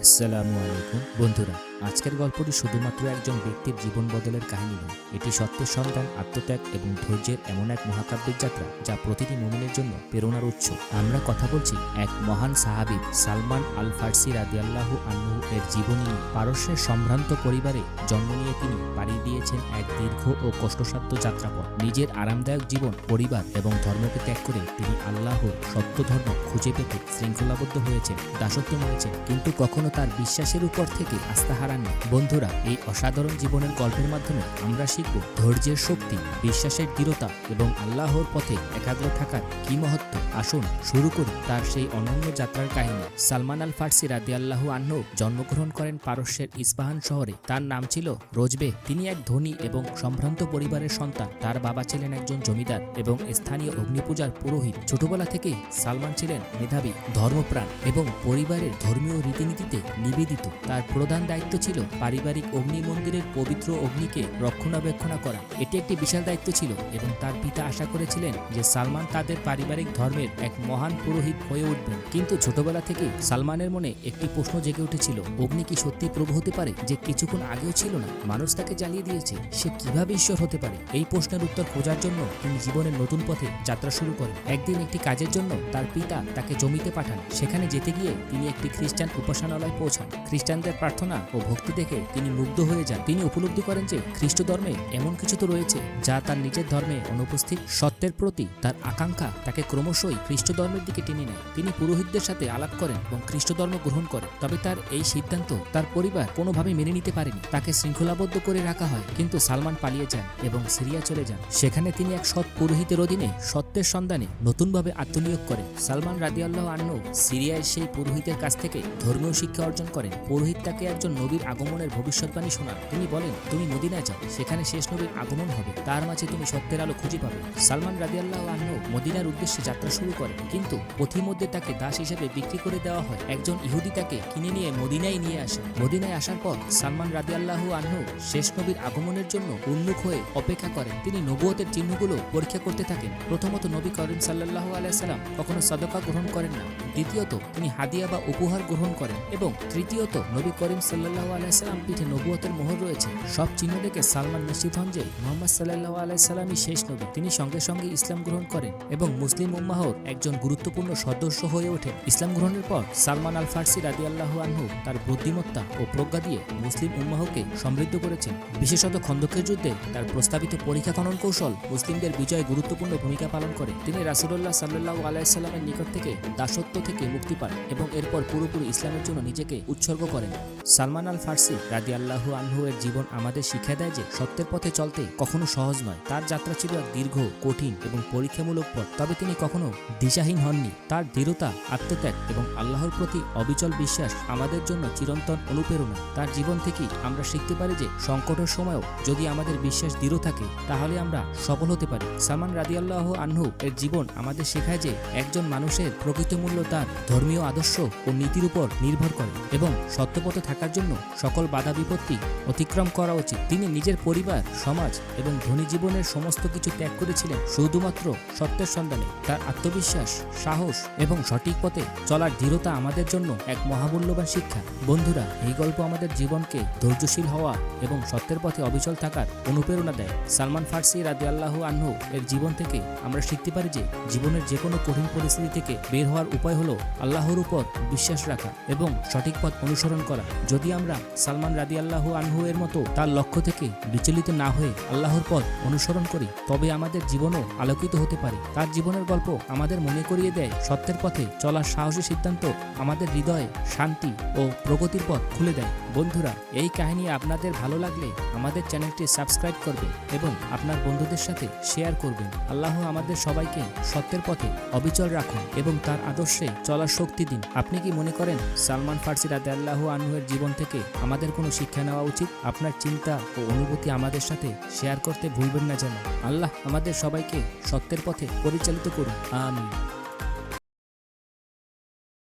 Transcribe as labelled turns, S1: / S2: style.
S1: আসসালামু আলাইকুম বন্ধুরা, আজকের গল্পটি শুধুমাত্র একজন ব্যক্তির জীবন বদলের কাহিনী নয়। এটি সত্যের সন্ধান, আত্মত্যাগ এবং ধৈর্যের এমন এক মহাকাব্যিক যাত্রা যা প্রতিটি মুমিনের জন্য প্রেরণার উৎস। আমরা কথা বলছি এক মহান সাহাবী সালমান আল ফারসি রাদিয়াল্লাহু আনহু এর জীবনী নিয়ে। পারস্যের সম্ভ্রান্ত পরিবারে জন্ম নিয়ে তিনি পাড়ি দিয়েছেন এক দীর্ঘ ও কষ্টসাধ্য যাত্রাপথ। নিজের আরামদায়ক জীবন, পরিবার এবং ধর্মকে ত্যাগ করে তিনি আল্লাহর সত্য ধর্ম খুঁজে পেতে শৃঙ্খলাবদ্ধ হয়েছেন, দাসত্ব নিয়েছেন, কিন্তু কখনো তার বিশ্বাসের উপর থেকে আস্থা হারাননি। বন্ধুরা, এই অসাধারণ জীবনের গল্পের মাধ্যমে আমরা শিখব ধৈর্যের শক্তি, বিশ্বাসের দৃঢ়তা এবং আল্লাহর পথে একাগ্র থাকার কি মহত্ব। আসুন শুরু করি তার সেই অনন্য যাত্রার কাহিনী। সালমান আল ফারসি রাদিয়াল্লাহু আনহু জন্মগ্রহণ করেন পারস্যের ইস্পাহান শহরে। তার নাম ছিল রোজবে। তিনি এক ধনী এবং সম্ভ্রান্ত পরিবারের সন্তান। তার বাবা ছিলেন একজন জমিদার এবং স্থানীয় অগ্নিপূজার পুরোহিত। ছোটবেলা থেকেই সালমান ছিলেন মেধাবী, ধর্মপ্রাণ এবং পরিবারের ধর্মীয় রীতিনীতিতে নিবেদিত। তার প্রধান দায়িত্ব ছিল পারিবারিক অগ্নি মন্দিরের পবিত্র অগ্নিকে রক্ষণাবেক্ষণ করা। এটি একটি বিশাল দায়িত্ব ছিল এবং তার পিতা আশা করেছিলেন যে সালমান তাদের পারিবারিক ধর্মের এক মহান পুরোহিত হয়ে উঠবেন। কিন্তু ছোটবেলা থেকে সালমানের মনে একটি প্রশ্ন জেগে উঠেছিল, অগ্নি কি সত্যি প্রভু হতে পারে, যে কিছুক্ষণ আগেও ছিল না? মানুষ তাকে জ্বালিয়ে দিয়েছে, সে কিভাবে ঈশ্বর হতে পারে? এই প্রশ্নের উত্তর খোঁজার জন্য তিনি জীবনের নতুন পথে যাত্রা শুরু করেন। একদিন একটি কাজের জন্য তার পিতা তাকে জমিতে পাঠান। সেখানে যেতে গিয়ে তিনি একটি খ্রিস্টান উপাসনালয়ে পৌঁছান। খ্রিস্টানদের প্রার্থনা ও ভক্তি দেখে তিনি মুগ্ধ হয়ে যান। তিনি উপলব্ধি করেন যে খ্রিস্ট ধর্মে এমন কিছু তো রয়েছে যা তার নিজের ধর্মে অনুপস্থিত। সত্যের প্রতি তার আকাঙ্ক্ষা তাকে ক্রমশই খ্রিস্ট ধর্মের দিকে টেনে নেয়। তিনি পুরোহিতদের সাথে আলাপ করেন এবং খ্রিস্ট ধর্ম গ্রহণ করেন। তবে তার এই সিদ্ধান্ত তার পরিবার কোনোভাবে মেনে নিতে পারেনি। তাকে শৃঙ্খলাবদ্ধ করে রাখা হয়, কিন্তু সালমান পালিয়ে যান এবং সিরিয়া চলে যান। সেখানে তিনি এক সৎ পুরোহিতের অধীনে সত্যের সন্ধানে নতুনভাবে আত্মনিয়োগ করেন। সালমান রাদিয়াল্লাহু আনহু সিরিয়ায় সেই পুরোহিতের কাছ থেকে ধর্মীয় শিক্ষা অর্জন করেন। পুরোহিত তাকে একজন নবীর আগমনের ভবিষ্যৎবাণী শোনান। তিনি বলেন, তুমি মদিনায় যাও, সেখানে শেষ নবীর আগমন হবে, তার মাঝে তুমি সত্যের আলো খুঁজে পাবে। সালমান রাদিয়াল্লাহু আনহু মদিনার উদ্দেশ্যে যাত্রা শুরু করেন, কিন্তু পথিমধ্যে তাকে দাস হিসেবে বিক্রি করে দেওয়া হয়। একজন ইহুদি তাকে কিনে নিয়ে মদিনায় নিয়ে আসে। মদিনায় আসার পর সালমান রাদিয়াল্লাহু আনহু শেষ নবীর আগমনের জন্য উন্মুখ হয়ে অপেক্ষা করেন। তিনি নবুয়তের চিহ্নগুলো পরীক্ষা করতে থাকেন। প্রথমত, নবী করিম সাল্লাল্লাহু আলাইহি সাল্লাম কখনো সাদকা গ্রহণ করেন না। দ্বিতীয়ত, তিনি হাদিয়া বা উপহার গ্রহণ করেন। এবং তৃতীয়ত, নবী করিম সাল্লাল্লাহু আলাইহি সাল্লাম পিঠে নবুয়তের মোহর রয়েছে। সব চিহ্ন দেখে সালমান নিশ্চিত হন যে মুহাম্মদ সাল্লাল্লাহু আলাইহি সাল্লামই শেষ নবী। তিনি সঙ্গে সঙ্গে ইসলাম গ্রহণ করেন এবং মুসলিম উম্মাহর একজন গুরুত্বপূর্ণ সদস্য হয়ে ওঠেন। ইসলাম গ্রহণের পর সালমান আল ফারসি রাদিয়াল্লাহু আনহু তার বুদ্ধিমত্তা ও প্রজ্ঞা দিয়ে মুসলিম উম্মাহকে সমৃদ্ধ করেছেন। বিশেষত খন্দকের যুদ্ধে তার প্রস্তাবিত পরীক্ষা খনন কৌশল মুসলিমদের বিজয়ে গুরুত্বপূর্ণ ভূমিকা পালন করে। তিনি রাসূলুল্লাহ সাল্লাল্লাহু আলাইহি সাল্লামের নিকট থেকে দাসত্ব থেকে মুক্তি পান এবং এরপর পুরোপুরি ইসলামের জন্য নিজেকে উৎসর্গ করেন। সালমান আল ফারসি রাদিয়াল্লাহু আনহু এর জীবন আমাদের শিক্ষা দেয় যে সত্যের পথে চলতে কখনো সহজ নয়। তার যাত্রা ছিল এক দীর্ঘ, কঠিন এবং পরীক্ষামূলক পথ, তবে তিনি কখনো দিশাহীন হননি। তার দৃঢ়তা, আত্মত্যাগ এবং আল্লাহর প্রতি অবিচল বিশ্বাস আমাদের জন্য চিরন্তন অনুপ্রেরণা। তার জীবন থেকেই আমরা শিখতে পারি যে সংকটের সময়ও যদি আমাদের বিশ্বাস দৃঢ় থাকে, তাহলে আমরা সফল হতে পারি। সালমান রাদিয়াল্লাহু আনহু এর জীবন আমাদের শেখায় যে একজন মানুষের প্রকৃত মূল্য তার ধর্মীয় আদর্শ ও নীতির উপর নির্ভর করে এবং সত্যপথে থাকার জন্য সকল বাধা বিপত্তি অতিক্রম করা উচিত। তিনি নিজের পরিবার, সমাজ এবং ধনী জীবনের সমস্ত কিছু ত্যাগ করেছিলেন শুধুমাত্র সত্যের সন্ধানে। তার আত্মবিশ্বাস, সাহস এবং সঠিক পথে চলার দৃঢ়তা আমাদের জন্য এক মহামূল্যবান শিক্ষা। বন্ধুরা, এই গল্প আমাদের জীবনকে ধৈর্যশীল হওয়া এবং সত্যের পথে অবিচল থাকার অনুপ্রেরণা দেয়। সালমান ফারসি রাদিয়াল্লাহু আনহু এর জীবন থেকে আমরা শিখতে পারি যে জীবনের যে কোনো কঠিন পরিস্থিতি থেকে বের হওয়ার উপায় হলো আল্লাহর উপর বিশ্বাস রাখা এবং সঠিক পথ অনুসরণ করা। যদি আমরা সালমান রাদিয়াল্লাহু আনহু এর মতো তার লক্ষ্য থেকে বিচলিত না হয়ে আল্লাহর পথ অনুসরণ করি, তবে আমাদের জীবনও আলোকিত হতে পারে। তার জীবনের গল্প আমাদের মনে করিয়ে দেয় সত্যের পথে চলার সাহসী সিদ্ধান্ত আমাদের হৃদয়ে শান্তি ও প্রগতির পথ খুলে দেয়। বন্ধুরা, এই কাহিনী আপনাদের ভালো লাগলে আমাদের চ্যানেলটি সাবস্ক্রাইব করবেন এবং আপনার বন্ধুদের সাথে শেয়ার করবেন। আল্লাহ আমাদের সবাইকে সত্যের পথে অবিচল রাখুন এবং তার আদর্শে চলার শক্তি দিন। আপনি কি মনে করেন সালমান ফারসি রাদিয়াল্লাহু আনহু এর জীবন থেকে আমাদের কোনো শিক্ষা নেওয়া উচিত? আপনার চিন্তা ও অনুভূতি আমাদের সাথে শেয়ার করতে ভুলবেন না যেন। আল্লাহ আমাদের সবাইকে সত্যের পথে পরিচালিত করুন। আমিন।